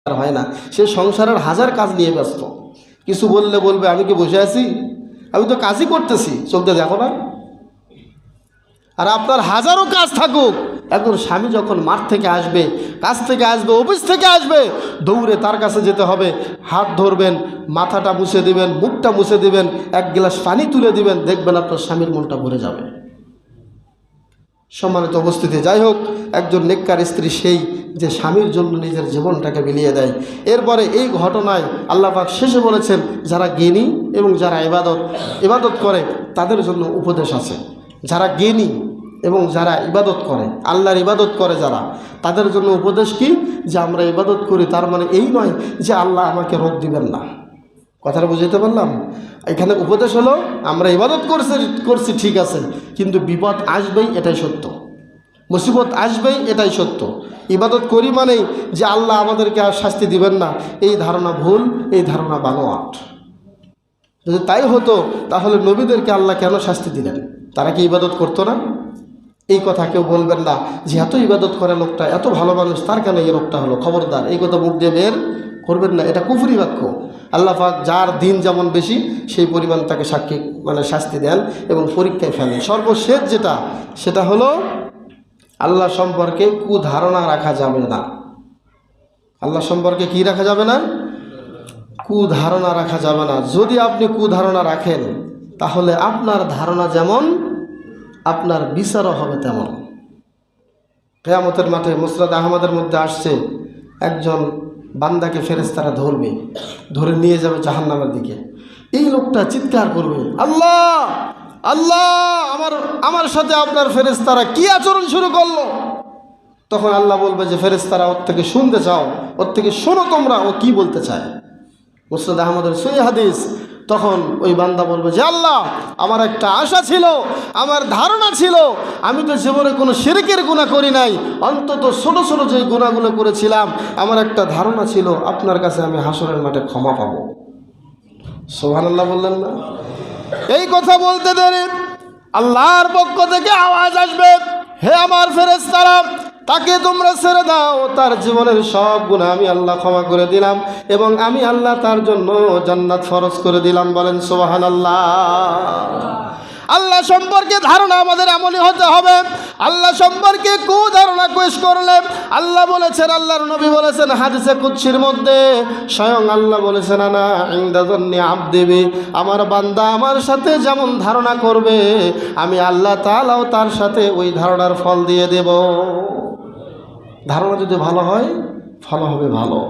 হয় না, সে সংসারের হাজার কাজ নিয়ে ব্যস্ত। কিছু বললে বলবে আমি কি বসে আছি, আমি তো কাজই করতেছি, চোখ দিয়ে দেখো না। আর আপনার হাজারো কাজ থাকুক, একজন স্বামী যখন মাঠ থেকে আসবে, কাজ থেকে আসবে, অফিস থেকে আসবে, দৌড়ে তার কাছে যেতে হবে, হাত ধরবেন, মাথাটা মুছে দিবেন, মুখটা মুছে দিবেন, এক গ্লাস পানি তুলে দিবেন, দেখবেন আপনার স্বামীর মনটা ভরে যাবে। সম্মানিত উপস্থিতি, যাই হোক, একজন নেককার স্ত্রী সেই যে স্বামীর জন্য নিজের জীবনটাকে বিলিয়ে দেয়। এরপরে এই ঘটনায় আল্লাহ পাক শেষে বলেছেন, যারা জ্ঞানী এবং যারা ইবাদত করে তাদের জন্য উপদেশ আছে। যারা জ্ঞানী এবং যারা ইবাদত করে, আল্লাহর ইবাদত করে যারা, তাদের জন্য উপদেশ কি, যে আমরা ইবাদত করি তার মানে এই নয় যে আল্লাহ আমাকে রোগ দিবেন না। কথাটা বুঝাইতে পারলাম? এখানে উপদেশ হলো, আমরা ইবাদত করছি ঠিক আছে, কিন্তু বিপদ আসবেই, এটাই সত্য। মুসিবত আসবেই, এটাই সত্য। ইবাদত করি মানেই যে আল্লাহ আমাদেরকে আর শাস্তি দিবেন না, এই ধারণা ভুল, এই ধারণা বানোয়াট। যদি তাই হতো তাহলে নবীদেরকে আল্লাহ কেন শাস্তি দিলেন? তারা কি ইবাদত করতো না? এই কথা কেউ বলবেন না যে এত ইবাদত করে লোকটা, এত ভালো মানুষ, তার কেন এই রোগটা হলো। খবরদার, এই কথা মুখ দিয়ে বের করবেন না, এটা কুফরি বাক্য। আল্লাহ পাক যার দিন যেমন বেশি সেই পরিমাণ তাকে শাস্তি দেন এবং পরীক্ষায় ফেলেন। সর্বশেষ যেটা, সেটা হলো আল্লাহ সম্পর্কে কুধারণা রাখা যাবে না। আল্লাহ সম্পর্কে কি রাখা যাবে না? কুধারণা রাখা যাবে না। যদি আপনি কুধারণা রাখেন তাহলে আপনার ধারণা যেমন, আপনার বিচারও হবে তেমন। কিয়ামতের মাঠে মুসনাদ আহমদের মধ্যে আসছে, একজন বান্দাকে ফেরেশতারা ধরবে, ধরে নিয়ে যাবে জাহান্নামের দিকে। এই লোকটা চিৎকার করবে, আল্লাহ আল্লাহ, আমার সাথে আপনার ফেরেশতারা কি আচরণ শুরু করলো। তখন আল্লাহ বলবে যে ফেরেশতারা ওর থেকে শুনতে চাও, ওর থেকে শোনো তোমরা, ও কি বলতে চায়। মুসনাদ আহমদের সহিহ হাদিস। তখন ওই বান্দা বলবে যে আল্লাহ, আমার একটা আশা ছিল, আমার ধারণা ছিল, আমি তো জীবনে কোনো শিরকের গুনাহ করি নাই, অন্তত ছোট ছোট যে গুনাহগুলো করেছিলাম, আমার একটা ধারণা ছিল আপনার কাছে আমি হাসরের মাঠে ক্ষমা পাবো। সুবহানাল্লাহ বললেন না? এই কথা বলতে দেরি আল্লাহর পক্ষ থেকে আওয়াজ আসবে, হে আমার ফেরেশতারা, তাকে তোমরা ছেড়ে দাও, তার জীবনের সব গুনাহ আমি আল্লাহ ক্ষমা করে দিলাম এবং আমি আল্লাহ তার জন্য জান্নাত ফরজ করে দিলাম। বলেন সুবহানাল্লাহ। আল্লাহ সম্পর্কে ধারণা আমাদের এমনই হতে হবে। আল্লাহ সম্পর্কে কুধারণা পেশ করলে, আল্লাহ বলেছেন, আল্লাহর নবী বলেছেন হাদিসে কুদসির মধ্যে, স্বয়ং আল্লাহ বলেছেন, আনা ইনদা যান্নি আবদি বি, আমার বান্দা আমার সাথে যেমন ধারণা করবে আমি আল্লাহ তাআলাও তার সাথে ওই ধারণার ফল দিয়ে দেব। ধারণা যদি ভালো হয়, ফল হবে ভালো।